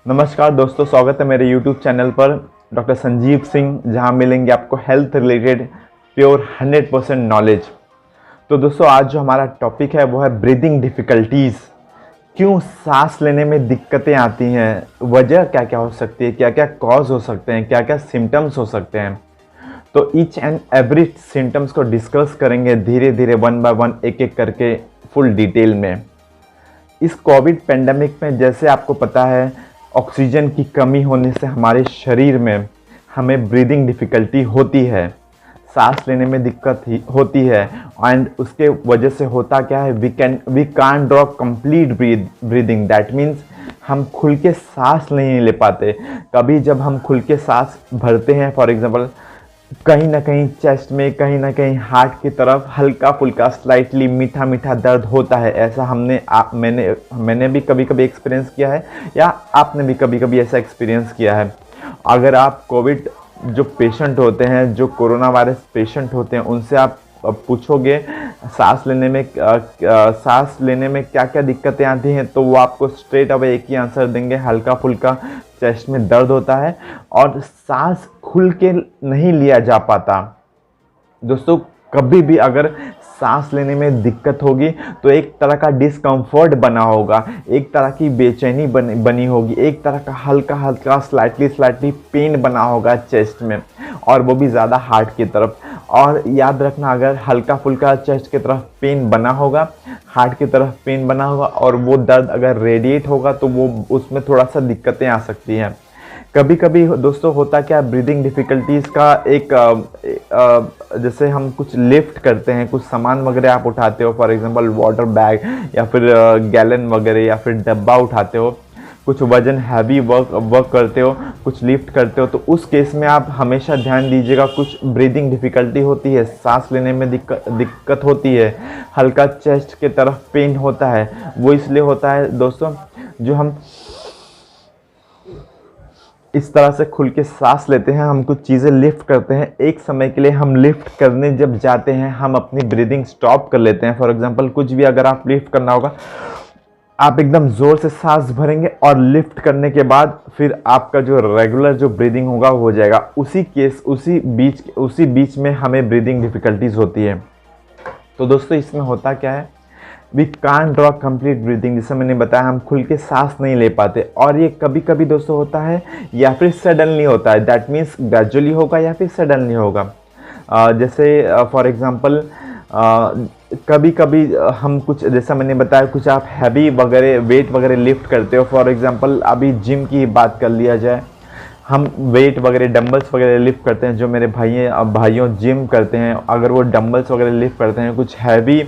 नमस्कार दोस्तों, स्वागत है मेरे YouTube चैनल पर डॉक्टर संजीव सिंह, जहां मिलेंगे आपको हेल्थ रिलेटेड प्योर 100% नॉलेज। तो दोस्तों, आज जो हमारा टॉपिक है वो है ब्रीदिंग डिफ़िकल्टीज़। क्यों सांस लेने में दिक्कतें आती हैं, वजह क्या क्या हो सकती है, क्या क्या कॉज हो सकते हैं, क्या क्या सिम्टम्स हो सकते हैं। तो ईच एंड एवरी सिम्टम्स को डिस्कस करेंगे धीरे धीरे, वन बाय वन, एक एक करके, फुल डिटेल में। इस कोविड पेंडेमिक में जैसे आपको पता है, ऑक्सीजन की कमी होने से हमारे शरीर में हमें ब्रीदिंग डिफ़िकल्टी होती है, सांस लेने में दिक्कत होती है। एंड उसके वजह से होता क्या है, we can't draw complete breathing. That means हम खुल के सांस नहीं ले पाते। कभी जब हम खुल के सांस भरते हैं, फॉर एग्जांपल, कहीं ना कहीं चेस्ट में, कहीं ना कहीं हार्ट की तरफ हल्का फुल्का स्लाइटली मीठा मीठा दर्द होता है। ऐसा मैंने भी कभी कभी एक्सपीरियंस किया है, या आपने भी कभी कभी ऐसा एक्सपीरियंस किया है। अगर आप कोविड जो पेशेंट होते हैं, जो कोरोना वायरस पेशेंट होते हैं, उनसे आप पूछोगे सांस लेने में क्या क्या दिक्कतें आती हैं, तो वो आपको स्ट्रेट अवे एक ही आंसर देंगे, हल्का फुल्का चेस्ट में दर्द होता है और सांस खुल के नहीं लिया जा पाता। दोस्तों, कभी भी अगर सांस लेने में दिक्कत होगी तो एक तरह का डिस्कम्फर्ट बना होगा, एक तरह की बेचैनी बनी होगी, एक तरह का हल्का हल्का स्लाइटली पेन बना होगा चेस्ट में, और वो भी ज़्यादा हार्ट की तरफ। और याद रखना, अगर हल्का फुल्का चेस्ट की तरफ पेन बना होगा, हार्ट की तरफ पेन बना होगा, और वो दर्द अगर रेडिएट होगा, तो वो उसमें थोड़ा सा दिक्कतें आ सकती हैं। कभी कभी दोस्तों होता क्या, ब्रीदिंग डिफ़िकल्टीज़ का जैसे हम कुछ लिफ्ट करते हैं, कुछ सामान वगैरह आप उठाते हो, फॉर एग्जांपल वाटर बैग या फिर गैलन वगैरह या फिर डब्बा उठाते हो, कुछ वजन हैवी वर्क करते हो, कुछ लिफ्ट करते हो, तो उस केस में आप हमेशा ध्यान दीजिएगा, कुछ ब्रीदिंग डिफ़िकल्टी होती है, सांस लेने में दिक्कत होती है, हल्का चेस्ट के तरफ पेन होता है। वो इसलिए होता है दोस्तों, जो हम इस तरह से खुल के सांस लेते हैं, हम कुछ चीज़ें लिफ्ट करते हैं, एक समय के लिए हम लिफ्ट करने जब जाते हैं, हम अपनी ब्रीदिंग स्टॉप कर लेते हैं। फॉर एग्जांपल, कुछ भी अगर आप लिफ्ट करना होगा, आप एकदम ज़ोर से सांस भरेंगे और लिफ्ट करने के बाद फिर आपका जो रेगुलर जो ब्रीदिंग होगा वो हो जाएगा। उसी बीच में हमें ब्रीदिंग डिफ़िकल्टीज़ होती है। तो दोस्तों, इसमें होता क्या है, we can't draw complete breathing. जैसे मैंने बताया, हम खुल के सांस नहीं ले पाते, और ये कभी कभी दोस्तों होता है या फिर सडनली होता है। दैट मीन्स ग्रेजुअली होगा या फिर सडनली होगा। जैसे फॉर एग्जांपल, कभी कभी हम कुछ, जैसा मैंने बताया, कुछ आप हैवी वगैरह वेट वगैरह लिफ्ट करते हो। फॉर एग्जांपल, अभी जिम की बात कर लिया जाए, हम वेट वगैरह डंबल्स वगैरह लिफ्ट करते हैं। जो मेरे भाइयों जिम करते हैं, अगर वो डंबल्स वगैरह लिफ्ट करते हैं, कुछ हैवी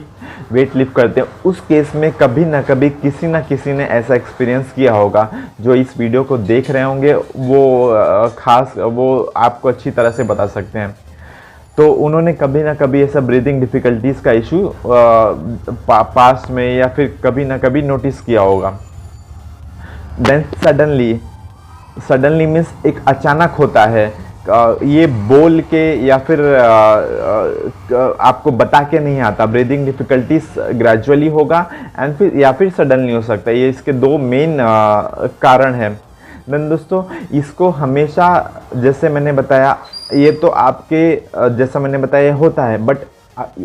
वेट लिफ्ट करते हैं, उस केस में कभी ना कभी किसी ना किसी ने ऐसा एक्सपीरियंस किया होगा। जो इस वीडियो को देख रहे होंगे वो आपको अच्छी तरह से बता सकते हैं। तो उन्होंने कभी ना कभी ऐसा ब्रीदिंग डिफ़िकल्टीज़ का इशू पास्ट में या फिर कभी ना कभी नोटिस किया होगा। देन सडनली मीन्स एक अचानक होता है। ये बोल के या फिर आपको बता के नहीं आता। ब्रीदिंग डिफ़िकल्टीज ग्रेजुअली होगा एंड फिर सडनली हो सकता है। ये इसके दो मेन कारण हैं। देन दोस्तों, इसको हमेशा, जैसे मैंने बताया, ये तो आपके जैसा मैंने बताया होता है, बट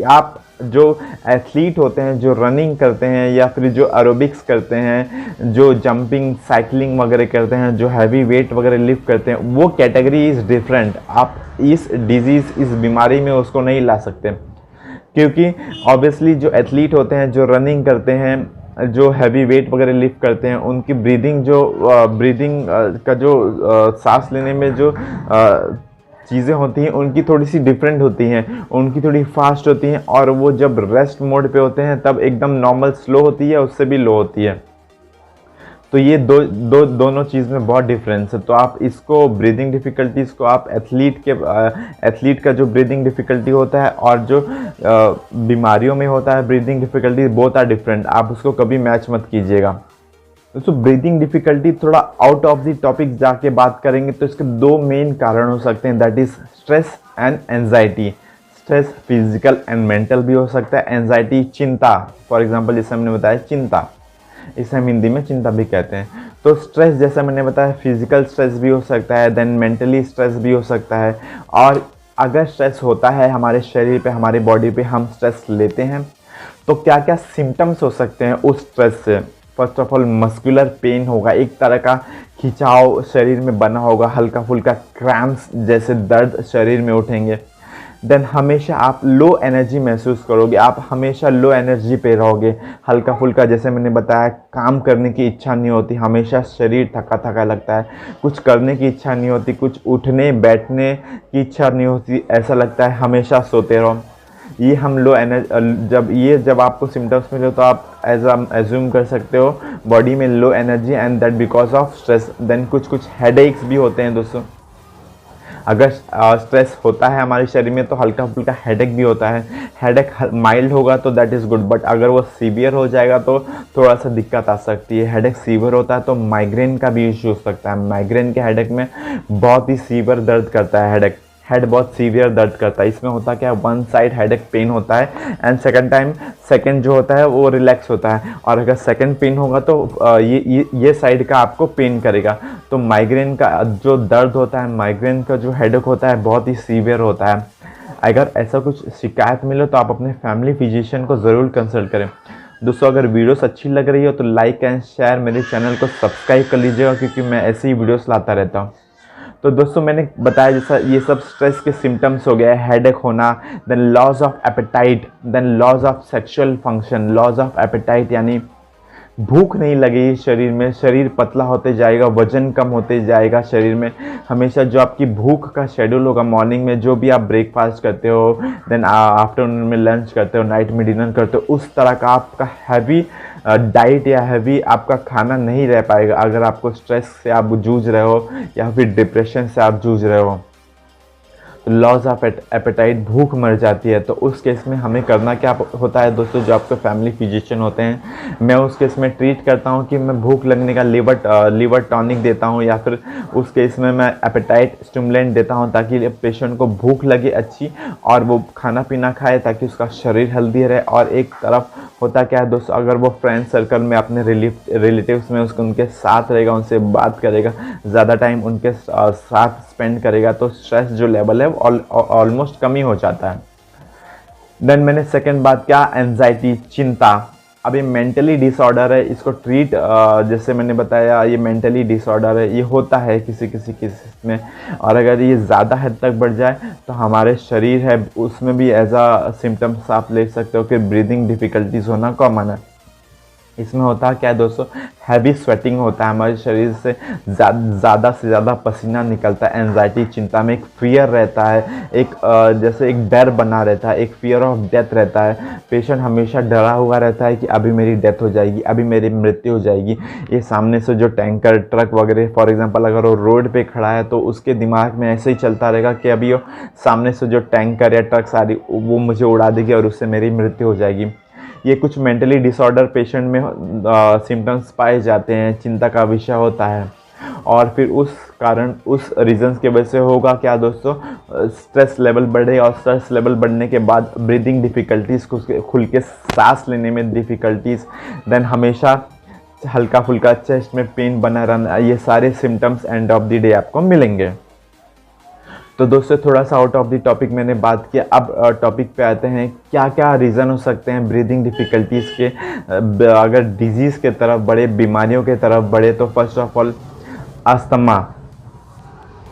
आप जो एथलीट होते हैं, जो रनिंग करते हैं या फिर जो एरोबिक्स करते हैं, जो जंपिंग साइकिलिंग वगैरह करते हैं, जो हैवी वेट वगैरह लिफ्ट करते हैं, वो कैटेगरी इज़ डिफरेंट। आप इस बीमारी में उसको नहीं ला सकते, क्योंकि ऑब्वियसली जो एथलीट होते हैं, जो रनिंग करते हैं, जो हैवी वेट वगैरह लिफ्ट करते हैं, उनकी ब्रीदिंग का जो सांस लेने में जो चीज़ें होती हैं, उनकी थोड़ी सी डिफरेंट होती हैं, उनकी थोड़ी फास्ट होती हैं, और वो जब रेस्ट मोड पे होते हैं तब एकदम नॉर्मल स्लो होती है, उससे भी लो होती है। तो ये दोनों चीज़ में बहुत डिफरेंस है। तो आप इसको ब्रीदिंग डिफ़िकल्टीज़ को आप एथलीट का जो ब्रीदिंग डिफ़िकल्टी होता है और जो बीमारियों में होता है breathing difficulty, both are different. आप उसको कभी मैच मत कीजिएगा। दोस्तों, ब्रीदिंग डिफ़िकल्टी थोड़ा आउट ऑफ द टॉपिक जाके बात करेंगे तो इसके दो मेन कारण हो सकते हैं, that is stress and anxiety. Stress physical and mental भी हो सकता है, एंजाइटी चिंता, फॉर एग्जांपल जैसे हमने बताया चिंता। इसे हम हिंदी में चिंता भी कहते हैं। तो स्ट्रेस जैसा मैंने बताया फिजिकल स्ट्रेस भी हो सकता है, देन मेंटली स्ट्रेस भी हो सकता है। और अगर स्ट्रेस होता है हमारे शरीर पे, हमारी बॉडी पे, हम स्ट्रेस लेते हैं तो क्या क्या सिम्टम्स हो सकते हैं उस स्ट्रेस से। First of all muscular pain होगा, एक तरह का खिंचाव शरीर में बना होगा, हल्का फुल्का क्रैम्प्स जैसे दर्द शरीर में उठेंगे। देन हमेशा आप लो एनर्जी महसूस करोगे, आप हमेशा लो एनर्जी पे रहोगे, हल्का फुल्का जैसे मैंने बताया काम करने की इच्छा नहीं होती, हमेशा शरीर थका थका लगता है, कुछ करने की इच्छा नहीं होती, कुछ उठने बैठने की इच्छा नहीं होती, ऐसा लगता है हमेशा सोते रहो। ये हम लो एनर्जी जब आपको सिम्टम्स मिले तो आप एज्यूम कर सकते हो बॉडी में low energy and that because of stress. Then कुछ हेडेक्स भी होते हैं दोस्तों। अगर स्ट्रेस होता है हमारे शरीर में तो हल्का फुल्का हेडेक भी होता है। हेडेक माइल्ड होगा तो दैट इज़ गुड, बट अगर वो सीवियर हो जाएगा तो थोड़ा सा दिक्कत आ सकती है। हेडेक सीवियर होता है तो माइग्रेन का भी इश्यू हो सकता है। माइग्रेन के हेडेक में बहुत ही सीवियर दर्द करता है, हेड बहुत सीवियर दर्द करता है। इसमें होता क्या है, वन साइड हेडेक पेन होता है एंड सेकंड जो होता है वो रिलैक्स होता है। और अगर सेकंड पेन होगा तो ये साइड का आपको पेन करेगा। तो माइग्रेन का जो दर्द होता है, माइग्रेन का जो हेडेक होता है बहुत ही सीवियर होता है। अगर ऐसा कुछ शिकायत मिले तो आप अपने फैमिली फिजिशियन को ज़रूर कंसल्ट करें। दोस्तों अगर वीडियोस अच्छी लग रही हो तो लाइक एंड शेयर, मेरे चैनल को सब्सक्राइब कर लीजिएगा क्योंकि मैं ऐसे ही वीडियोस लाता रहता हूँ। तो दोस्तों मैंने बताया जैसा ये सब स्ट्रेस के सिम्टम्स हो गए, हेडेक होना, then loss of appetite, then loss of sexual function. Loss of appetite यानी भूख नहीं लगेगी शरीर में, शरीर पतला होते जाएगा, वजन कम होते जाएगा शरीर में। हमेशा जो आपकी भूख का शेड्यूल होगा, मॉर्निंग में जो भी आप ब्रेकफास्ट करते हो, देन आफ्टरनून में लंच करते हो, नाइट में डिनर करते हो, उस तरह का आपका हैवी डाइट या हैवी आपका खाना नहीं रह पाएगा अगर आपको स्ट्रेस से आप जूझ रहे हो या फिर डिप्रेशन से आप जूझ रहे हो। तो लॉस ऑफ एपेटाइट, भूख मर जाती है। तो उस केस में हमें करना क्या होता है दोस्तों, जो आपके फैमिली फिजिशियन होते हैं, मैं उस केस में ट्रीट करता हूं कि मैं भूख लगने का लीवर टॉनिक देता हूं या फिर उस केस में मैं एपेटाइट स्टिमुलेंट देता हूं ताकि पेशेंट को भूख लगे अच्छी और वो खाना पीना खाए ताकि उसका शरीर हेल्दी रहे। और एक तरफ होता क्या है दोस्तों, अगर वो फ्रेंड सर्कल में अपने रिलेटिव्स में उनके साथ रहेगा, उनसे बात करेगा, ज़्यादा टाइम उनके साथ स्पेंड करेगा तो स्ट्रेस जो लेवल है ऑलमोस्ट कम ही हो जाता है। देन मैंने सेकंड बात क्या, एंजाइटी, चिंता। अब ये मेंटली डिसऑर्डर है, इसको ट्रीट जैसे मैंने बताया ये मेंटली डिसऑर्डर है, ये होता है किसी किसी केसेस में। और अगर ये ज़्यादा हद तक बढ़ जाए तो हमारे शरीर है उसमें भी एज आ सिम्टम्स आप ले सकते हो कि ब्रीदिंग डिफ़िकल्टीज होना कॉमन है। इसमें होता क्या है दोस्तों, हैवी स्वेटिंग होता है, हमारे शरीर से ज़्यादा से ज़्यादा पसीना निकलता है। एंजाइटी, चिंता में एक फियर रहता है, एक जैसे एक डर बना रहता है, एक फियर ऑफ डेथ रहता है। पेशेंट हमेशा डरा हुआ रहता है कि अभी मेरी डेथ हो जाएगी, अभी मेरी मृत्यु हो जाएगी। ये सामने से जो टैंकर, ट्रक वगैरह फॉर एग्जांपल अगर वो रोड पे खड़ा है तो उसके दिमाग में ऐसे ही चलता रहेगा कि अभी वो सामने से जो टैंकर या ट्रक सारी वो मुझे उड़ा देगी और उससे मेरी मृत्यु हो जाएगी। ये कुछ मेंटली डिसऑर्डर पेशेंट में सिम्टम्स पाए जाते हैं, चिंता का विषय होता है। और फिर उस रीजंस की वजह से होगा क्या दोस्तों, स्ट्रेस लेवल बढ़े और स्ट्रेस लेवल बढ़ने के बाद ब्रीदिंग डिफ़िकल्टीज़, खुल के सांस लेने में डिफ़िकल्टीज़, देन हमेशा हल्का फुल्का चेस्ट में पेन बना रहना, ये सारे symptoms end of the day आपको मिलेंगे। तो दोस्तों थोड़ा सा आउट ऑफ द टॉपिक मैंने बात किया, अब टॉपिक पे आते हैं क्या क्या रीज़न हो सकते हैं ब्रीदिंग डिफ़िकल्टीज़ के। अगर डिजीज़ के तरफ बढ़े, बीमारियों के तरफ बढ़े तो first of all asthma.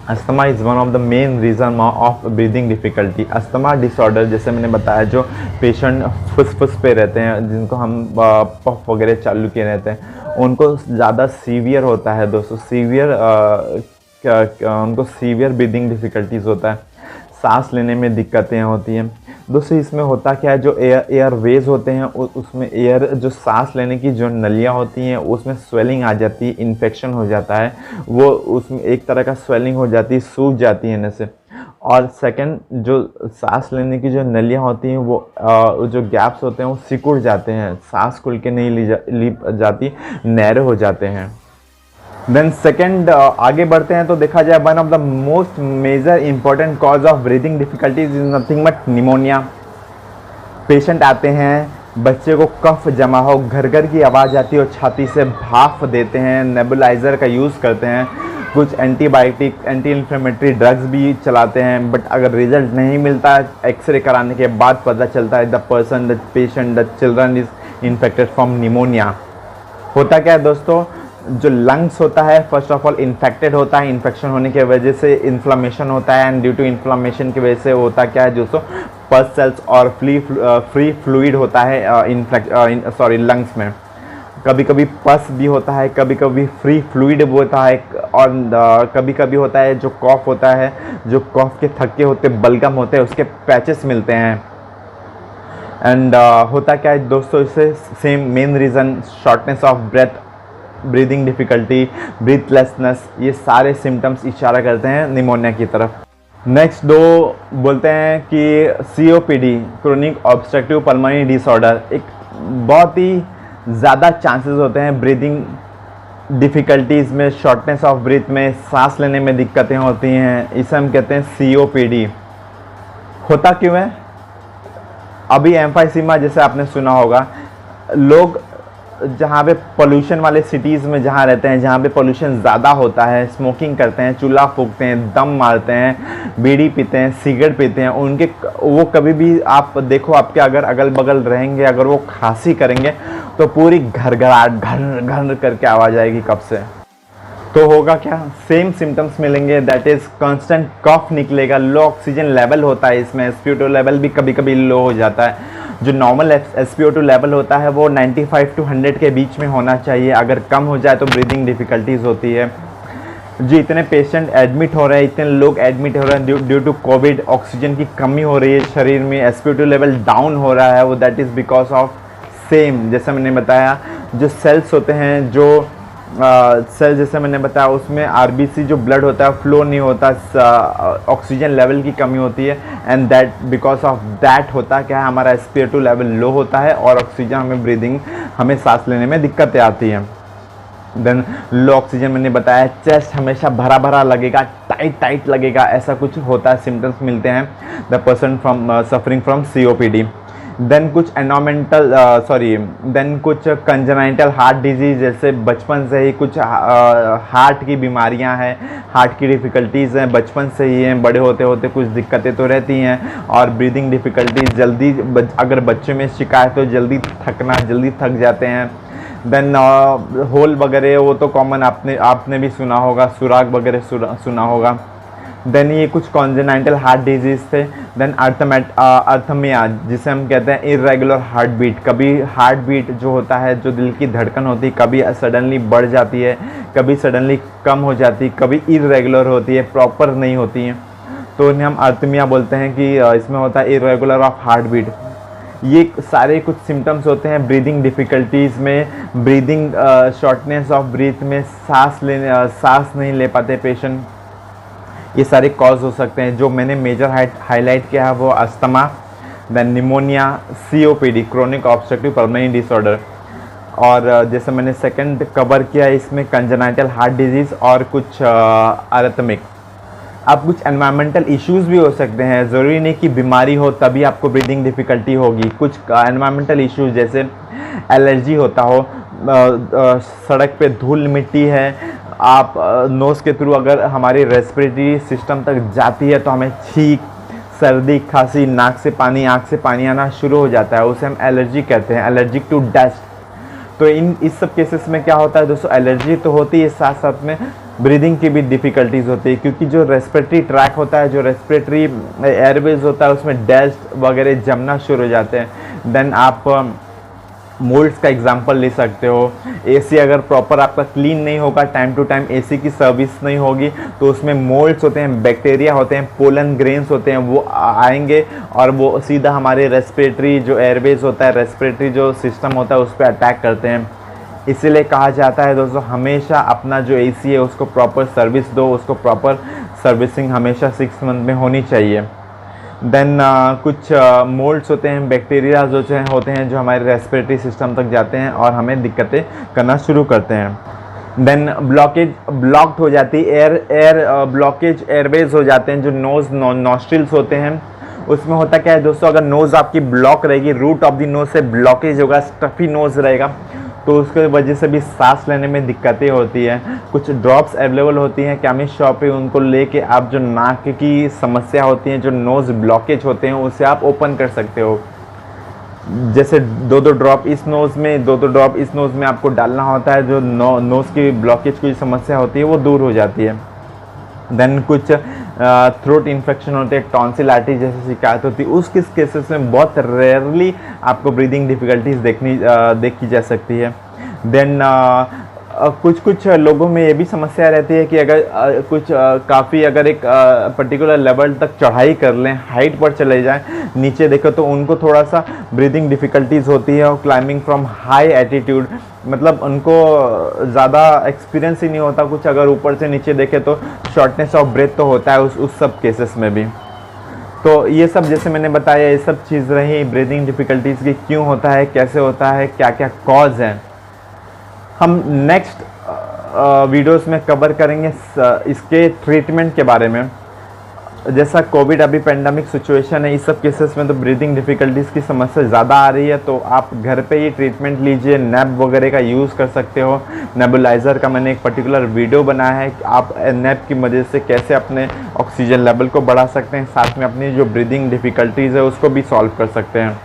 Asthma is one of the main reason of breathing difficulty. Asthma disorder जैसे मैंने बताया, जो पेशेंट फुसफुस पे रहते हैं, जिनको हम पफ वगैरह चालू किए रहते हैं, उनको ज़्यादा सीवियर होता है दोस्तों। उनको सीवियर ब्रीदिंग डिफ़िकल्टीज़ होता है, सांस लेने में दिक्कतें होती हैं दोस्तों। इसमें होता क्या है, जो एयरवेज होते हैं उसमें एयर जो सांस लेने की जो नलियाँ होती हैं उसमें स्वेलिंग आ जाती है, इन्फेक्शन हो जाता है, वो उसमें एक तरह का स्वेलिंग हो जाती है, सूज जाती है जैसे। और सेकंड, जो सांस लेने की जो नलियाँ होती हैं वो जो गैप्स होते हैं वो सिकुड़ जाते हैं, सांस खुल के नहीं ली जाती, नैरो हो जाते हैं। देन सेकेंड आगे बढ़ते हैं तो देखा जाए one of the most major important cause of breathing difficulties is nothing but pneumonia. Patient आते हैं बच्चे को कफ जमा हो, घर घर की आवाज़ आती है और छाती से भाप देते हैं, नेबुलाइज़र का यूज़ करते हैं, कुछ एंटीबायोटिक एंटी इन्फ्लेमेटरी ड्रग्स भी चलाते हैं, बट अगर रिजल्ट नहीं मिलता है, एक्सरे कराने के बाद पता चलता है the patient the children is infected from pneumonia. होता क्या है दोस्तों, जो लंग्स होता है फर्स्ट ऑफ ऑल इन्फेक्टेड होता है, इन्फेक्शन होने की वजह से इन्फ्लामेशन होता है, एंड ड्यू टू इन्फ्लामेशन की वजह से होता क्या है दोस्तों, पस सेल्स और फ्री फ्लूइड होता है लंग्स में। कभी कभी पस भी होता है, कभी कभी फ्री फ्लूइड होता है, और कभी कभी होता है जो कॉफ होता है, जो कॉफ के थक्के होते बलगम होते हैं उसके पैचेस मिलते हैं। एंड होता क्या है दोस्तों, इससे same main reason shortness of breath, breathing difficulty, breathlessness, ये सारे सिम्टम्स इशारा करते हैं निमोनिया की तरफ। नेक्स्ट दो बोलते हैं कि COPD, chronic obstructive pulmonary disorder, एक बहुत ही ज़्यादा चांसेस होते हैं ब्रीदिंग डिफ़िकल्टीज़ में, शॉर्टनेस ऑफ ब्रीथ में, सांस लेने में दिक्कतें होती हैं, इसे हम कहते हैं COPD। होता क्यों है, अभी एम्फाइसीमा जैसे आपने सुना होगा, लोग जहाँ पे पोल्यूशन वाले सिटीज़ में जहाँ रहते हैं, जहाँ पे पोल्यूशन ज़्यादा होता है, स्मोकिंग करते हैं, चूल्हा फूकते हैं, दम मारते हैं, बीड़ी पीते हैं, सिगरेट पीते हैं, उनके वो कभी भी आप देखो, आपके अगर अगल बगल रहेंगे, अगर वो खांसी करेंगे तो पूरी घरघराहट घर घर करके आवाज़ आएगी कब से। तो होगा क्या, सेम सिम्टम्स मिलेंगे, दैट इज़ कांस्टेंट कफ निकलेगा, लो ऑक्सीजन लेवल होता है, इसमें SpO2 लेवल भी कभी कभी लो हो जाता है। जो नॉर्मल SpO2 लेवल होता है वो 95 to 100 के बीच में होना चाहिए, अगर कम हो जाए तो ब्रीदिंग डिफ़िकल्टीज़ होती है। जो इतने पेशेंट एडमिट हो रहे हैं, इतने लोग एडमिट हो रहे हैं ड्यू टू कोविड, ऑक्सीजन की कमी हो रही है शरीर में, SpO2 लेवल डाउन हो रहा है, वो that is because of same, जैसे मैंने बताया, जो सेल्स होते हैं, जो सेल जैसे मैंने बताया उसमें RBC जो ब्लड होता है फ्लो नहीं होता, ऑक्सीजन लेवल की कमी होती है, and that because of that होता क्या है, हमारा SpO2 लेवल लो होता है और ऑक्सीजन हमें सांस लेने में दिक्कतें आती हैं। देन लो ऑक्सीजन मैंने बताया, चेस्ट हमेशा भरा भरा लगेगा, टाइट लगेगा, ऐसा कुछ होता है, सिम्टम्स मिलते हैं the person from suffering from COPD। Then कुछ देन कुछ कंजेनाइटल हार्ट डिजीज़, जैसे बचपन से ही कुछ हार्ट की बीमारियां हैं, हार्ट की डिफ़िकल्टीज़ हैं, बचपन से ही हैं, बड़े होते होते कुछ दिक्कतें तो रहती हैं, और ब्रीदिंग डिफ़िकल्टीज जल्दी, अगर बच्चों में शिकायत हो, जल्दी थक जाते हैं। देन होल वगैरह वो तो कॉमन, आपने भी सुना होगा, सुराग वगैरह सुना होगा। देन ये कुछ कॉन्जेनाइटल हार्ट डिजीज़ थे। देन अर्थमिया, जिसे हम कहते हैं इरेगुलर हार्ट बीट, कभी हार्ट बीट जो होता है, जो दिल की धड़कन होती है, कभी सडनली बढ़ जाती है, कभी सडनली कम हो जाती है, कभी इरेगुलर होती है, प्रॉपर नहीं होती है, तो इन्हें हम अर्थमिया बोलते हैं कि इसमें होता है इरेगुलर ऑफ हार्ट बीट। ये सारे कुछ सिम्टम्स होते हैं ब्रीदिंग डिफ़िकल्टीज़ में, ब्रीदिंग शॉर्टनेस ऑफ ब्रीथ में, सांस नहीं ले पाते पेशेंट, ये सारे कॉज हो सकते हैं। जो मैंने मेजर हाईलाइट किया है वो asthma, then pneumonia, COPD, chronic obstructive pulmonary disorder, और जैसे मैंने सेकंड कवर किया इसमें कंजेनाइटल हार्ट डिजीज़ और कुछ अरिथमिक। अब कुछ एनवायरमेंटल इश्यूज़ भी हो सकते हैं, ज़रूरी नहीं कि बीमारी हो तभी आपको ब्रीदिंग डिफ़िकल्टी होगी। कुछ एनवायरमेंटल इश्यूज़ जैसे एलर्जी होता हो, सड़क पे धूल मिट्टी है, आप नोज़ के थ्रू अगर हमारी रेस्पिरेटरी सिस्टम तक जाती है तो हमें छींक, सर्दी, खांसी, नाक से पानी, आँख से पानी आना शुरू हो जाता है, उसे हम एलर्जी कहते हैं, एलर्जिक टू डस्ट। तो इस सब केसेस में क्या होता है दोस्तों, एलर्जी तो होती है, साथ साथ में ब्रीदिंग की भी डिफ़िकल्टीज़ होती है, क्योंकि जो रेस्पिरेटरी ट्रैक होता है, जो रेस्पिरेटरी एयरवेज होता है, उसमें डस्ट वगैरह जमना शुरू हो जाते हैं। देन आप मोल्ड्स का एग्जांपल ले सकते हो। AC अगर प्रॉपर आपका क्लीन नहीं होगा, टाइम टू टाइम AC की सर्विस नहीं होगी, तो उसमें मोल्ड्स होते हैं, बैक्टीरिया होते हैं, पोलन ग्रेन्स होते हैं, वो आएंगे और वो सीधा हमारे रेस्पिरेटरी जो एयरवेज होता है, रेस्पिरेटरी जो सिस्टम होता है, उस पर अटैक करते हैं। इसीलिए कहा जाता है दोस्तों, हमेशा अपना जो AC है उसको प्रॉपर सर्विस दो, उसको प्रॉपर सर्विसिंग हमेशा 6 मंथ में होनी चाहिए। देन कुछ मोल्ड्स होते हैं, बैक्टीरिया जो होते हैं, जो हमारे रेस्पिरेटरी सिस्टम तक जाते हैं और हमें दिक्कतें करना शुरू करते हैं। देन ब्लॉक्ड हो जाती है एयर ब्लॉकेज, एयरवेज हो जाते हैं, जो नोज़ नॉस्ट्रिल्स होते हैं उसमें होता क्या है दोस्तों, अगर नोज़ आपकी ब्लॉक रहेगी, रूट ऑफ द नोज़ से ब्लॉकेज होगा, स्टफी नोज़ रहेगा, तो उसके वजह से भी सांस लेने में दिक्कतें होती हैं। कुछ ड्रॉप्स अवेलेबल होती हैं केमिस्ट शॉप पे, उनको लेके आप जो नाक की समस्या होती है, जो नोज़ ब्लॉकेज होते हैं, उसे आप ओपन कर सकते हो। जैसे 2-2 ड्रॉप इस नोज़ में, 2-2 ड्रॉप इस नोज़ में आपको डालना होता है, जो नोज़ की ब्लॉकेज की समस्या होती है वो दूर हो जाती है। देन कुछ थ्रोट इन्फेक्शन होते हैं, टॉन्सिलाइटिस जैसी शिकायत होती है, उस किस केसेस में बहुत रेयरली आपको ब्रीदिंग डिफ़िकल्टीज देखी जा सकती है। देन कुछ लोगों में ये भी समस्या रहती है कि अगर काफ़ी अगर एक पर्टिकुलर लेवल तक चढ़ाई कर लें, हाइट पर चले जाएं, नीचे देखो तो उनको थोड़ा सा ब्रीदिंग डिफ़िकल्टीज़ होती है, और क्लाइंबिंग फ्रॉम हाई एटीट्यूड, मतलब उनको ज़्यादा एक्सपीरियंस ही नहीं होता कुछ, अगर ऊपर से नीचे देखे तो शॉर्टनेस ऑफ ब्रेथ तो होता है उस सब केसेस में भी। तो ये सब जैसे मैंने बताया, ये सब चीज़ रही ब्रीदिंग डिफ़िकल्टीज़ की, क्यों होता है, कैसे होता है, क्या क्या कॉज हैं, हम नेक्स्ट वीडियोस में कवर करेंगे इसके ट्रीटमेंट के बारे में। जैसा कोविड अभी पेंडेमिक सिचुएशन है, इस सब केसेस में तो ब्रीदिंग डिफ़िकल्टीज़ की समस्या ज़्यादा आ रही है, तो आप घर पे ही ट्रीटमेंट लीजिए, नैब वगैरह का यूज़ कर सकते हो। नेबुलाइज़र का मैंने एक पर्टिकुलर वीडियो बनाया है कि आप नैब की मदद से कैसे अपने ऑक्सीजन लेवल को बढ़ा सकते हैं, साथ में अपनी जो ब्रीदिंग डिफ़िकल्टीज़ है उसको भी सॉल्व कर सकते हैं।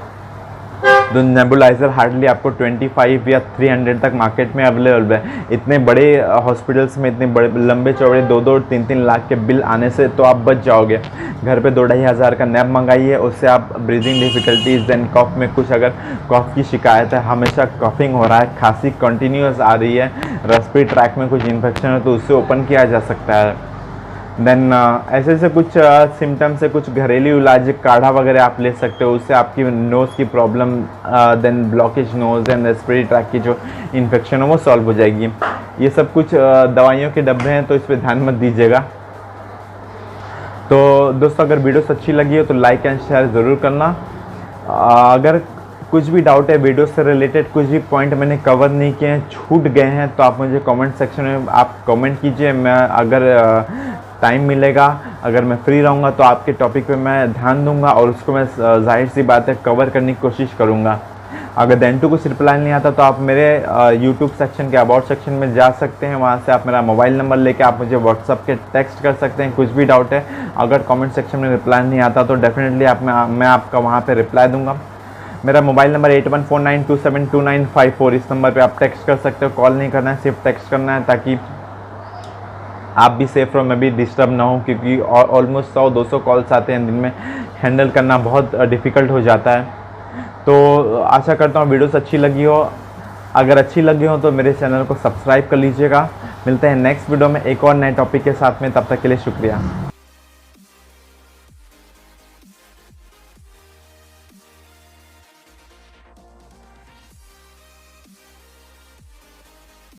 तो नेबुलाइज़र हार्डली आपको 25 या 300 तक मार्केट में अवेलेबल है। इतने बड़े हॉस्पिटल्स में इतने बड़े लंबे चौड़े 2-2 3-3 लाख के बिल आने से तो आप बच जाओगे। घर पे 2-2.5 हज़ार का नैब मंगाइए, उससे आप ब्रीदिंग डिफ़िकल्टीज़, देन कॉफ में कुछ अगर कॉफ की शिकायत है, हमेशा कॉफिंग हो रहा है, खांसी कंटिन्यूस आ रही है, रेस्पिरेटरी ट्रैक में कुछ इन्फेक्शन है, तो उससे ओपन किया जा सकता है। देन ऐसे ऐसे कुछ सिम्टम्स है, कुछ घरेलू इलाज, काढ़ा वगैरह आप ले सकते हो, उससे आपकी नोज़ की problem, then blockage nose and respiratory tract की जो इन्फेक्शन है वो सॉल्व हो जाएगी। ये सब कुछ दवाइयों के डब्बे हैं, तो इस पर ध्यान मत दीजिएगा। तो दोस्तों, अगर वीडियोस अच्छी लगी हो तो लाइक एंड शेयर ज़रूर करना। अगर कुछ भी डाउट है वीडियो से रिलेटेड, कुछ भी पॉइंट मैंने कवर नहीं किए हैं, छूट गए हैं, तो आप मुझे कमेंट सेक्शन में आप कमेंट कीजिए। मैं अगर टाइम मिलेगा, अगर मैं फ्री रहूँगा तो आपके टॉपिक पे मैं ध्यान दूंगा और उसको मैं जाहिर सी बात है कवर करने की कोशिश करूँगा। अगर देन टू कुछ रिप्लाई नहीं आता तो आप मेरे यूट्यूब सेक्शन के अबाउट सेक्शन में जा सकते हैं, वहाँ से आप मेरा मोबाइल नंबर लेके आप मुझे व्हाट्सअप के टेक्स्ट कर सकते हैं, कुछ भी डाउट है। अगर कमेंट सेक्शन में रिप्लाई नहीं आता तो डेफिनेटली मैं आपका वहाँ पर रिप्लाई दूँगा। मेरा मोबाइल नंबर 8149272954, इस नंबर पे आप टेक्स्ट कर सकते हो, कॉल नहीं करना है, सिर्फ टेक्स्ट करना है, ताकि आप भी सेफ रहो, मैं भी डिस्टर्ब ना हो, क्योंकि ऑलमोस्ट 100-200 कॉल्स आते हैं दिन में, हैंडल करना बहुत डिफ़िकल्ट हो जाता है। तो आशा करता हूँ वीडियोस अच्छी लगी हो। अगर अच्छी लगी हो तो मेरे चैनल को सब्सक्राइब कर लीजिएगा। मिलते हैं नेक्स्ट वीडियो में एक और नए टॉपिक के साथ में, तब तक के लिए शुक्रिया।